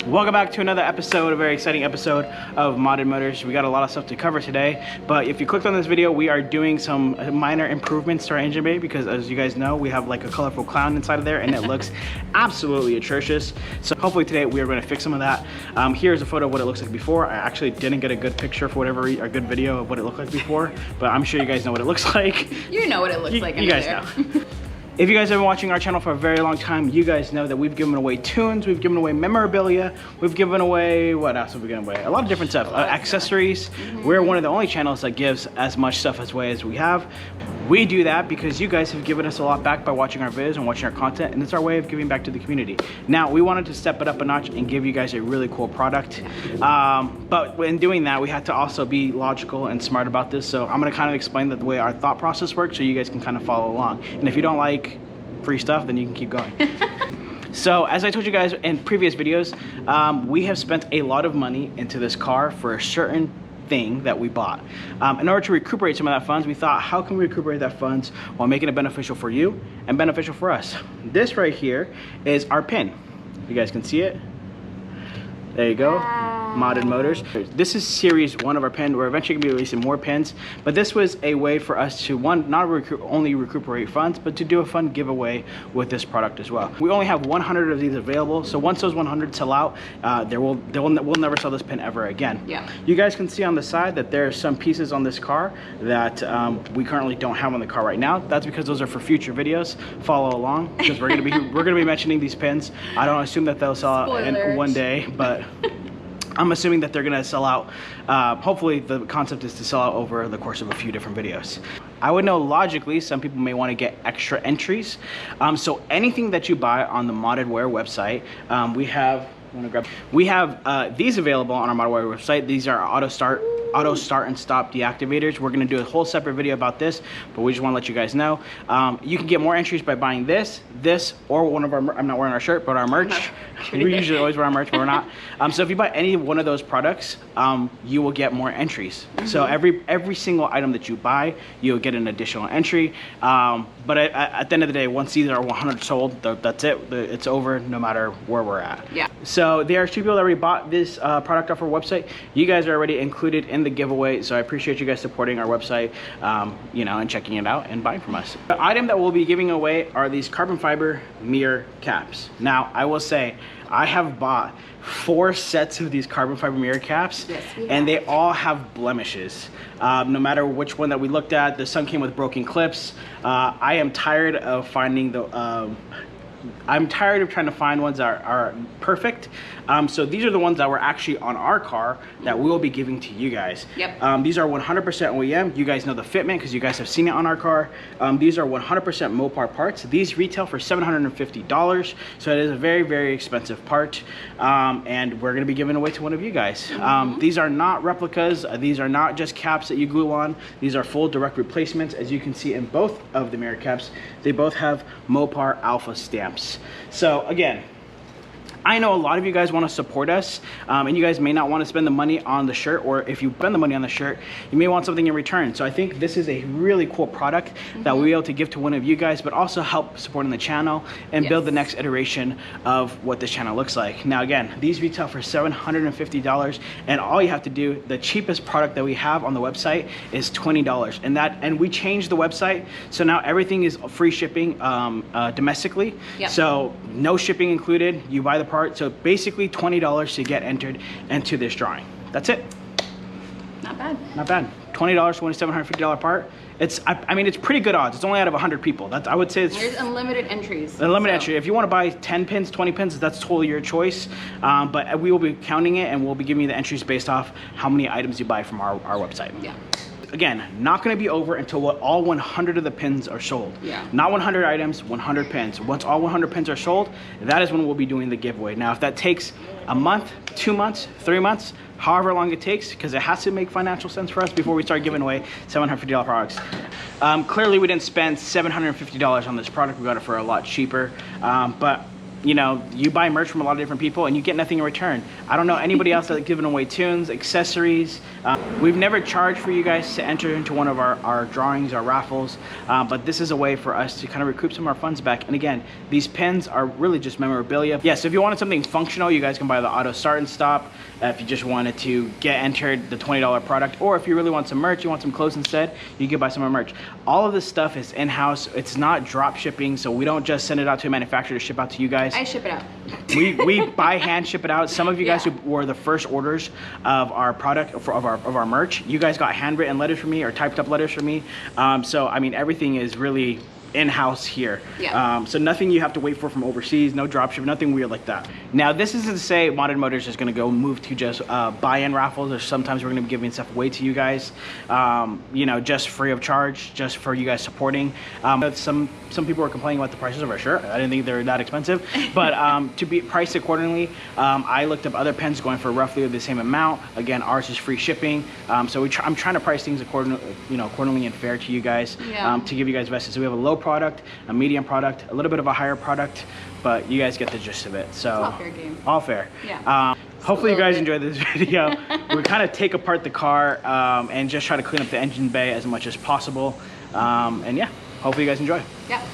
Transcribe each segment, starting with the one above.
Welcome back to another episode, a very exciting episode of Modded Motors. We got a lot of stuff to cover today, but if you clicked on this video, we are doing some minor improvements to our engine bay because, as you guys know, we have like a colorful clown inside of there and it looks absolutely atrocious. So hopefully today we are going to fix some of that. Here's a photo of what it looks like before. I actually didn't get a good picture for whatever, a good video of what it looked like before, but I'm sure you guys know what it looks like. You know what it looks like. You guys know. If you guys have been watching our channel for a very long time, you guys know that we've given away tunes, we've given away memorabilia, we've given away, what else have we given away? A lot of different stuff, accessories. We're one of the only channels that gives as much stuff away as we have. We do that because you guys have given us a lot back by watching our videos and watching our content, and it's our way of giving back to the community. Now, we wanted to step it up a notch and give you guys a really cool product. But in doing that, we had to also be logical and smart about this. So I'm gonna kind of explain the way our thought process works so you guys can kind of follow along. And if you don't like free stuff, then you can keep going. So as I told you guys in previous videos, we have spent a lot of money into this car for a certain thing that we bought. In order to recuperate some of that funds, we thought, how can we recuperate that funds while making it beneficial for you and beneficial for us? This right here is our pin. You guys can see it. There you go. Modded Motors. This is series 1 of our pin. We're eventually gonna be releasing more pins, but this was a way for us to, one, not only recuperate funds, but to do a fun giveaway with this product as well. We only have 100 of these available, so once those 100 sell out, we'll never sell this pin ever again. Yeah. You guys can see on the side that there are some pieces on this car that we currently don't have on the car right now. That's because those are for future videos. Follow along because we're gonna be mentioning these pins. I don't assume that they'll sell out in one day, but I'm assuming that they're gonna sell out. Hopefully the concept is to sell out over the course of a few different videos. I would know logically some people may want to get extra entries. So anything that you buy on the Modded Wear website, we have these available on our Modded Wear website. These are auto start and stop deactivators. We're gonna do a whole separate video about this, but we just wanna let you guys know. You can get more entries by buying this, or one of our, I'm not wearing our shirt, but our merch. We usually always wear our merch, but we're not. So if you buy any one of those products, you will get more entries. So every single item that you buy, you'll get an additional entry. But at the end of the day, once these are 100 sold, that's it. It's over no matter where we're at. Yeah. So there are 2 people that already bought this product off our website. You guys are already included in the giveaway, so I appreciate you guys supporting our website, you know, and checking it out and buying from us. The item that we'll be giving away are these carbon fiber mirror caps. Now, I will say, I have bought 4 sets of these carbon fiber mirror caps, and they all have blemishes. No matter which one that we looked at, some came with broken clips. I am tired of finding I'm tired of trying to find ones that are perfect. So these are the ones that were actually on our car that we will be giving to you guys. Yep. These are 100% OEM. You guys know the fitment because you guys have seen it on our car. These are 100% Mopar parts. These retail for $750. So it is a very, very expensive part. And we're gonna be giving away to one of you guys. These are not replicas. These are not just caps that you glue on. These are full direct replacements. As you can see in both of the mirror caps, they both have Mopar Alpha stamps. So again, I know a lot of you guys want to support us, and you guys may not want to spend the money on the shirt, or if you spend the money on the shirt, you may want something in return. So I think this is a really cool product that we'll be able to give to one of you guys, but also help supporting the channel and build the next iteration of what this channel looks like. Now again, these retail for $750, and all you have to do, the cheapest product that we have on the website is $20, and we changed the website, so now everything is free shipping domestically. So no shipping included. You buy the part. So basically $20 to get entered into this drawing. That's it. Not bad. Not bad. $20 to win a $750 part. I mean, it's pretty good odds. It's only out of 100 people. I would say it's... There's unlimited entries. Unlimited entry. If you want to buy 10 pins, 20 pins, that's totally your choice. But we will be counting it, and we'll be giving you the entries based off how many items you buy from our website. Yeah. Again, not going to be over until all 100 of the pins are sold. Yeah. Not 100 items, 100 pins. Once all 100 pins are sold, that is when we'll be doing the giveaway. Now, if that takes a month, 2 months, 3 months, however long it takes, because it has to make financial sense for us before we start giving away $750 products. Clearly, we didn't spend $750 on this product. We got it for a lot cheaper. But you know, you buy merch from a lot of different people and you get nothing in return. I don't know anybody else that's giving away tunes, accessories. We've never charged for you guys to enter into one of our drawings, our raffles, but this is a way for us to kind of recoup some of our funds back. And again, these pins are really just memorabilia. Yeah, so if you wanted something functional, you guys can buy the auto start and stop. If you just wanted to get entered the $20 product, or if you really want some merch, you want some clothes instead, you can buy some of our merch. All of this stuff is in-house. It's not drop shipping, so we don't just send it out to a manufacturer to ship out to you guys. I ship it out. we buy hand ship it out. Some of you guys who were the first orders of our product, of our merch, you guys got handwritten letters from me or typed up letters from me. So I mean, everything is really in-house here. So nothing you have to wait for from overseas, no dropship, nothing weird like that. Now this isn't to say Modded Motors is going to go move to just buy-in raffles, or sometimes we're going to be giving stuff away to you guys, you know, just free of charge, just for you guys supporting. Some people are complaining about the prices of our shirt. I didn't think they're that expensive, but to be priced accordingly, I looked up other pens going for roughly the same amount. Again, ours is free shipping, so I'm trying to price things accordingly and fair to you guys, to give you guys best. So we have a low product, a medium product, a little bit of a higher product, but you guys get the gist of it. So it's all fair game. All fair. Yeah. Hopefully you guys enjoyed this video. We kind of take apart the car and just try to clean up the engine bay as much as possible. And yeah, hopefully you guys enjoy. Yeah.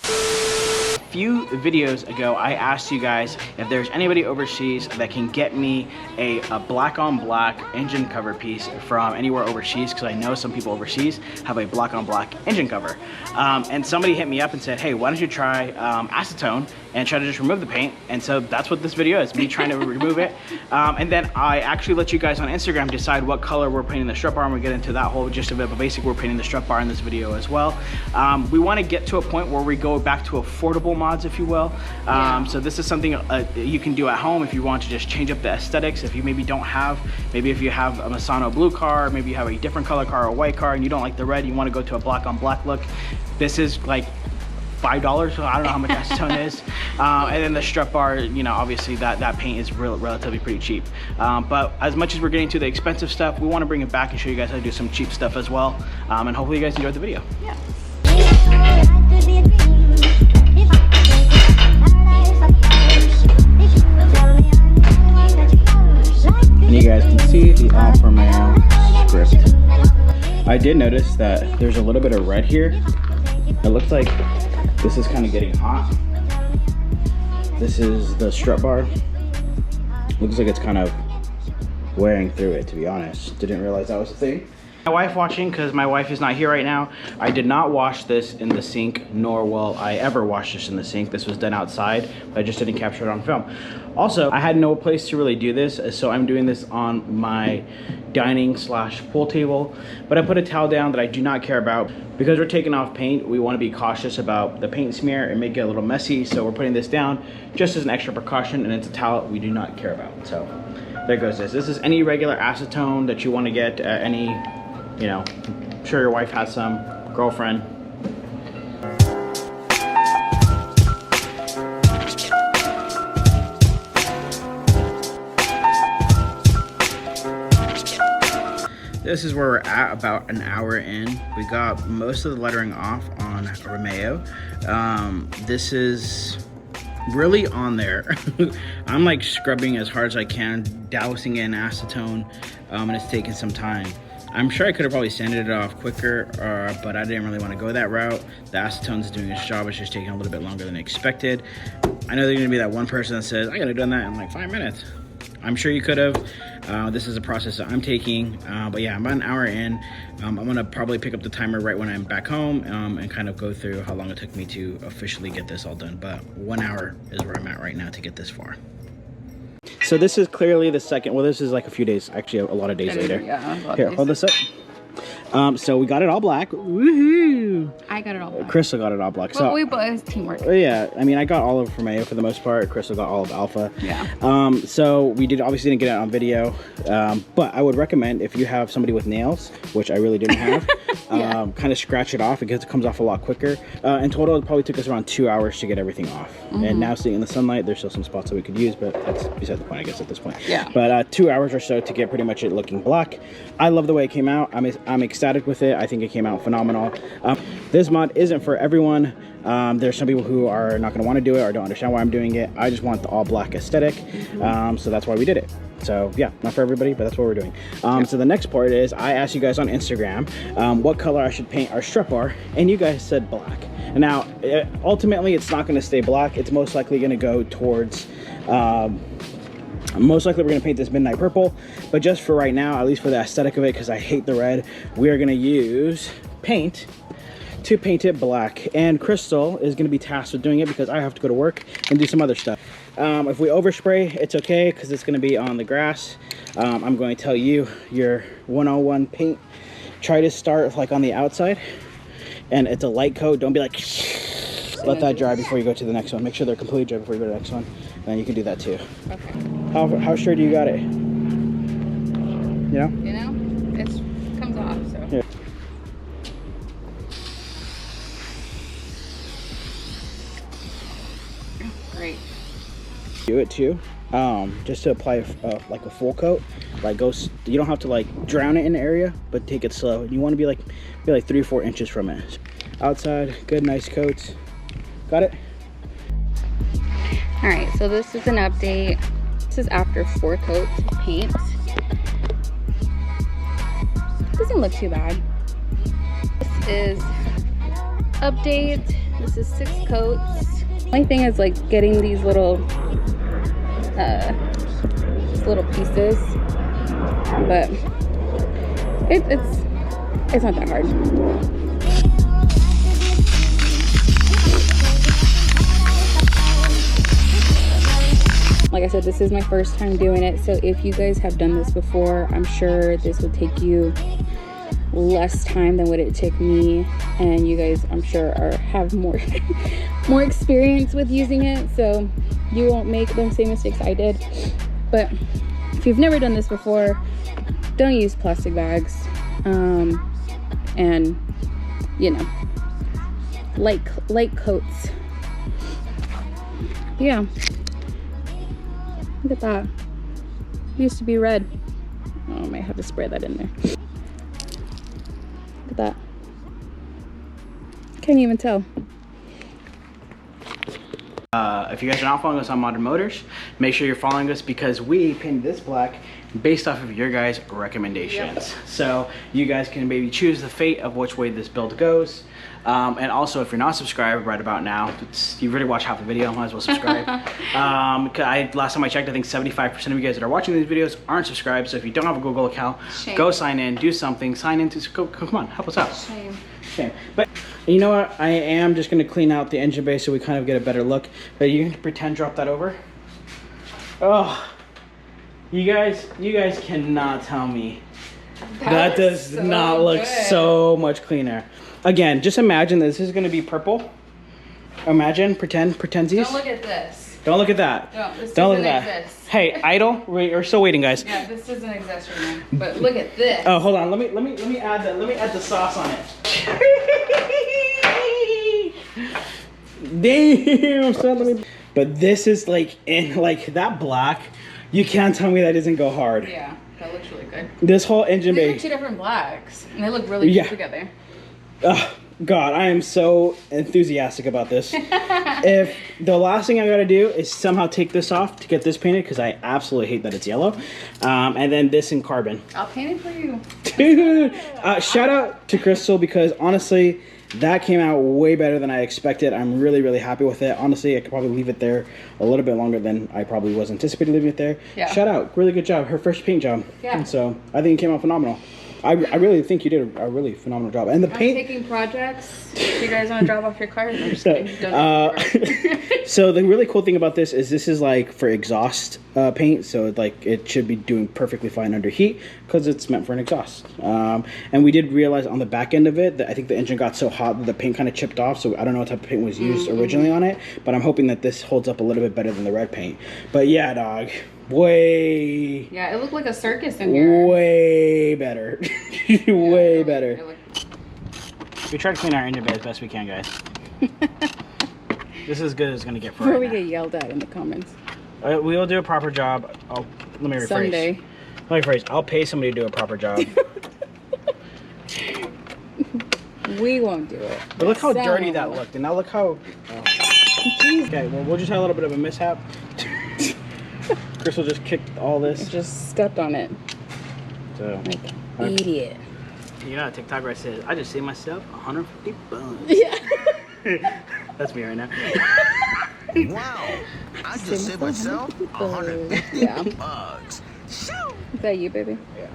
A few videos ago, I asked you guys if there's anybody overseas that can get me a black on black engine cover piece from anywhere overseas, because I know some people overseas have a black on black engine cover. And somebody hit me up and said, hey, why don't you try acetone and try to just remove the paint? And so that's what this video is, me trying to remove it. And then I actually let you guys on Instagram decide what color we're painting the strut bar, and we'll get into that whole gist of it, but basically we're painting the strut bar in this video as well. We want to get to a point where we go back to affordable mods, if you will. So this is something you can do at home if you want to just change up the aesthetics. If you maybe don't have, maybe if you have a Masano blue car, maybe you have a different color car, or a white car, and you don't like the red, you want to go to a black on black look. This is like $5, so I don't know how much acetone is. And then the strut bar, you know, obviously that paint is relatively pretty cheap. But as much as we're getting to the expensive stuff, we want to bring it back and show you guys how to do some cheap stuff as well. And hopefully you guys enjoyed the video. Yeah. And you guys can see the Alfa Romeo script. I did notice that there's a little bit of red here. It looks like this is kind of getting hot. This is the strut bar. Looks like it's kind of wearing through it, to be honest. Didn't realize that was a thing. My wife watching, because my wife is not here right now. I did not wash this in the sink, nor will I ever wash this in the sink. This was done outside, but I just didn't capture it on film. Also, I had no place to really do this, so I'm doing this on my dining / pool table. But I put a towel down that I do not care about. Because we're taking off paint, we want to be cautious about the paint smear and make it a little messy, so we're putting this down just as an extra precaution, and it's a towel we do not care about. So there goes this. This is any regular acetone that you want to get at any, you know, I'm sure your wife has some, girlfriend. This is where we're at, about an hour in. We got most of the lettering off on Romeo. This is really on there. I'm like scrubbing as hard as I can, dousing it in acetone, and it's taking some time. I'm sure I could have probably sanded it off quicker, but I didn't really want to go that route. The acetone's doing its job. It's just taking a little bit longer than expected. I know there's gonna be that one person that says, I could have done that in like 5 minutes. I'm sure you could have. This is a process that I'm taking, but yeah, I'm about an hour in. I'm gonna probably pick up the timer right when I'm back home, and kind of go through how long it took me to officially get this all done. But 1 hour is where I'm at right now to get this far. So this is clearly the second, well, this is like a few days, actually a lot of days later. Yeah, here, hold this up. So we got it all black. Woohoo! I got it all black. Crystal got it all black. Well, it was teamwork. Yeah, I mean, I got all of Romeo for the most part. Crystal got all of Alpha. Yeah. So we obviously didn't get it on video, but I would recommend if you have somebody with nails, which I really didn't have, kind of scratch it off because it comes off a lot quicker. In total, it probably took us around 2 hours to get everything off. And now sitting in the sunlight, there's still some spots that we could use, but that's beside the point, I guess, at this point. Yeah. But 2 hours or so to get pretty much it looking black. I love the way it came out. I'm excited ecstatic with it. I think it came out phenomenal. This mod isn't for everyone. There's some people who are not going to want to do it or don't understand why I'm doing it. I just want the all black aesthetic, so that's why we did it. So yeah, not for everybody, but that's what we're doing. So the next part is I asked you guys on Instagram what color I should paint our strut bar, and you guys said black. And now ultimately it's not going to stay black. It's most likely going to go towards most likely we're going to paint this midnight purple, but just for right now, at least for the aesthetic of it, because I hate the red, we are going to use paint to paint it black. And Crystal is going to be tasked with doing it because I have to go to work and do some other stuff. If we overspray, it's okay because it's going to be on the grass. I'm going to tell you your 101 paint. Try to start like on the outside, and it's a light coat. Don't be like, let that dry before you go to the next one. Make sure they're completely dry before you go to the next one. And then you can do that too. Okay. How sure do you got it? You know? You know, it comes off, so. Yeah. Great. Do it too, just to apply like a full coat. Like you don't have to like drown it in the area, but take it slow. You want to be like 3 or 4 inches from it. Outside, good, nice coats. Got it? All right, so this is an update. This is after 4 coats of paint. Doesn't look too bad. This is update. This is 6 coats. My thing is like getting these little pieces, but it's not that hard. Like I said, this is my first time doing it, so if you guys have done this before, I'm sure this will take you less time than what it took me, and you guys, I'm sure, have more more experience with using it, so you won't make the same mistakes I did. But if you've never done this before, don't use plastic bags, and you know, light coats. Yeah. Look at that. It used to be red. Oh, I might have to spray that in there. Look at that. Can't even tell. If you guys are not following us on Modern Motors, make sure you're following us because we painted this black based off of your guys' recommendations. Yep. So you guys can maybe choose the fate of which way this build goes. And also, if you're not subscribed right about now, you've already watched half the video, might as well subscribe. Last time I checked, I think 75% of you guys that are watching these videos aren't subscribed. So if you don't have a Google account, go sign in, do something, sign in to, come on, help us out. Shame. But you know what? I am just going to clean out the engine bay so we kind of get a better look. But you can pretend drop that over. Oh, you guys cannot tell me that does not look so much cleaner. Again, just imagine this is going to be purple. Imagine, pretensies. Don't look at this. Don't look at that. No, this don't look doesn't at that. exist. Hey, idle. We're still waiting, guys. Yeah, this doesn't exist right now. But look at this. Oh, hold on. Let me add the sauce on it. Damn, son. But this is like that black. You can't tell me that doesn't go hard. Yeah, that looks really good. This whole engine bay. These are 2 different blacks, and they look really good together. God, I am so enthusiastic about this. If the last thing I gotta do is somehow take this off to get this painted, because I absolutely hate that it's yellow, and then this in carbon. I'll paint it for you. Dude, shout out to Crystal, because honestly, that came out way better than I expected. I'm really, really happy with it. Honestly, I could probably leave it there a little bit longer than I probably was anticipating leaving it there. Yeah. Shout out, really good job. Her first paint job. Yeah. And so I think it came out phenomenal. I really think you did a really phenomenal job. And the paint. I'm taking projects. If you guys want to drop off your cars, I'm just kidding. So the really cool thing about this is like for exhaust paint. So like it should be doing perfectly fine under heat because it's meant for an exhaust. And we did realize on the back end of it that I think the engine got so hot that the paint kind of chipped off. So I don't know what type of paint was used originally on it, but I'm hoping that this holds up a little bit better than the red paint. But yeah, dog. Yeah, it looked like a circus in here. Way better. Way better. We try to clean our engine bay as best we can, guys. This is as good as it's gonna get for before we get yelled at in the comments. We will do a proper job. Let me rephrase. Someday. Let me rephrase. I'll pay somebody to do a proper job. We won't do it. But look how dirty Someone that will. looked. And now look how... Oh. Jeez. Okay, well, we'll just have a little bit of a mishap. Crystal just kicked all I this. just stepped on it. So, Like, idiot. you know, TikTok where it says, I just saved myself 150 bucks. Yeah. That's me right now. Wow, I just saved myself 150 bucks. Is that you, baby? Yeah.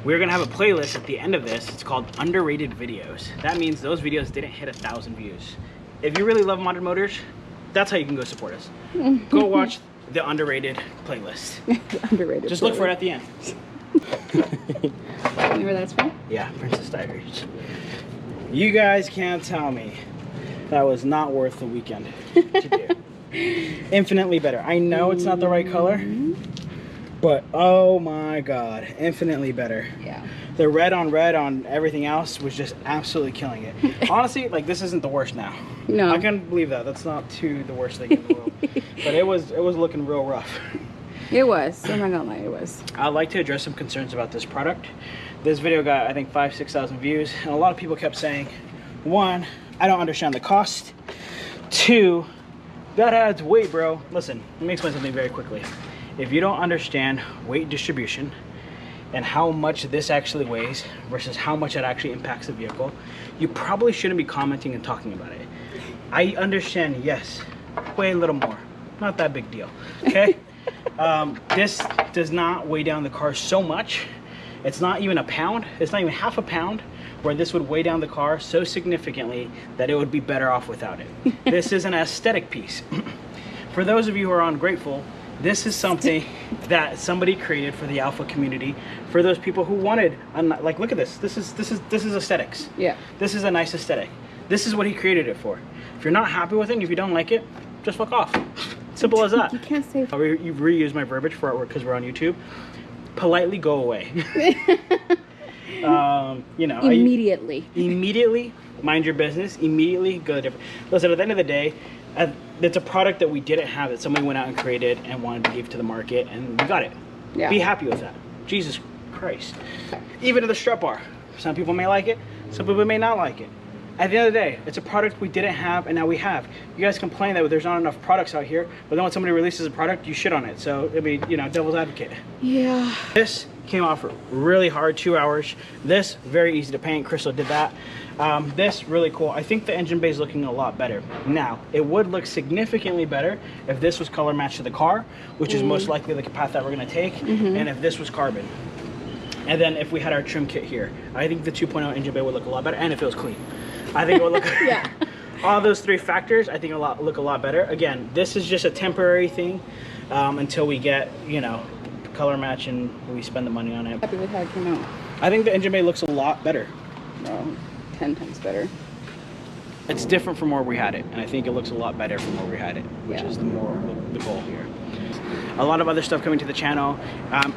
We're gonna have a playlist at the end of this. It's called Underrated Videos. That means those videos didn't hit 1,000 views. If you really love modern motors, that's how you can go support us. Go watch the Underrated playlist. Underrated. Just look for it at the end. You know where that's from? Yeah, Princess Diaries. You guys can't tell me that was not worth the weekend to do. Infinitely better. I know it's not the right color, but oh my god, infinitely better. Yeah. The red on everything else was just absolutely killing it. Honestly, like, this isn't the worst now. No. I can't believe that. That's not the worst thing in the world. But it was looking real rough. It was. I'm not gonna lie, it was. I'd like to address some concerns about this product. This video got, I think, 5,000-6,000 views, and a lot of people kept saying, 1, I don't understand the cost. 2, that adds weight, bro. Listen, let me explain something very quickly. If you don't understand weight distribution and how much this actually weighs versus how much it actually impacts the vehicle, you probably shouldn't be commenting and talking about it. I understand, yes, weigh a little more. Not that big deal, okay? This does not weigh down the car so much. It's not even a pound. It's not even half a pound where this would weigh down the car so significantly that it would be better off without it. This is an aesthetic piece. For those of you who are ungrateful, this is something that somebody created for the Alfa community, for those people who wanted, like, look at this. This is aesthetics. Yeah. This is a nice aesthetic. This is what he created it for. If you're not happy with it, and if you don't like it, just fuck off. Simple as that. You can't say. You've reused my verbiage for artwork because we're on YouTube. Politely go away. You know, Immediately. Immediately mind your business. Immediately go different. Listen, at the end of the day, it's a product that we didn't have that somebody went out and created and wanted to give to the market, and we got it. Yeah. Be happy with that. Jesus Christ. Even the Strut Bar. Some people may like it. Some people may not like it. At the end of the day, it's a product we didn't have and now we have. You guys complain that there's not enough products out here, but then when somebody releases a product, you shit on it. So, I mean, you know, devil's advocate. Yeah. This came off really hard, 2 hours. This, very easy to paint. Crystal did that. This, really cool. I think the engine bay is looking a lot better. Now, it would look significantly better if this was color matched to the car, which is most likely the path that we're gonna take, and if this was carbon. And then if we had our trim kit here, I think the 2.0 engine bay would look a lot better, and if it was clean. I think it would look Yeah. all those 3 factors, I think it'll look a lot better. Again, this is just a temporary thing until we get, you know, color match and we spend the money on it. Happy with how it came out. I think the engine bay looks a lot better. Well, 10 times better. It's different from where we had it, and I think it looks a lot better from where we had it, which is the goal here. A lot of other stuff coming to the channel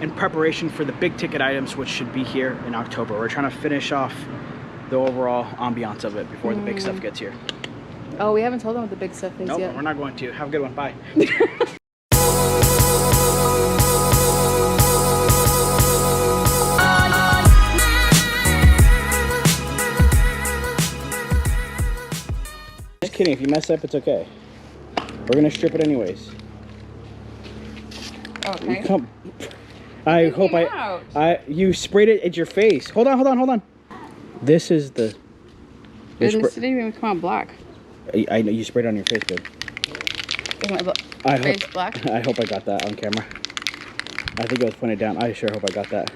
in preparation for the big ticket items, which should be here in October. We're trying to finish off the overall ambiance of it before the big stuff gets here. Oh, we haven't told them what the big stuff is Nope, yet. we're not going to. Have a good one. Bye. Just kidding. If you mess up, it's okay. We're gonna strip it anyways. Okay. Come. I hope you sprayed it at your face. Hold on. This is the. This didn't even come out black. I know you sprayed it on your face, babe. Is my face black? I hope I got that on camera. I think it was pointed down. I sure hope I got that.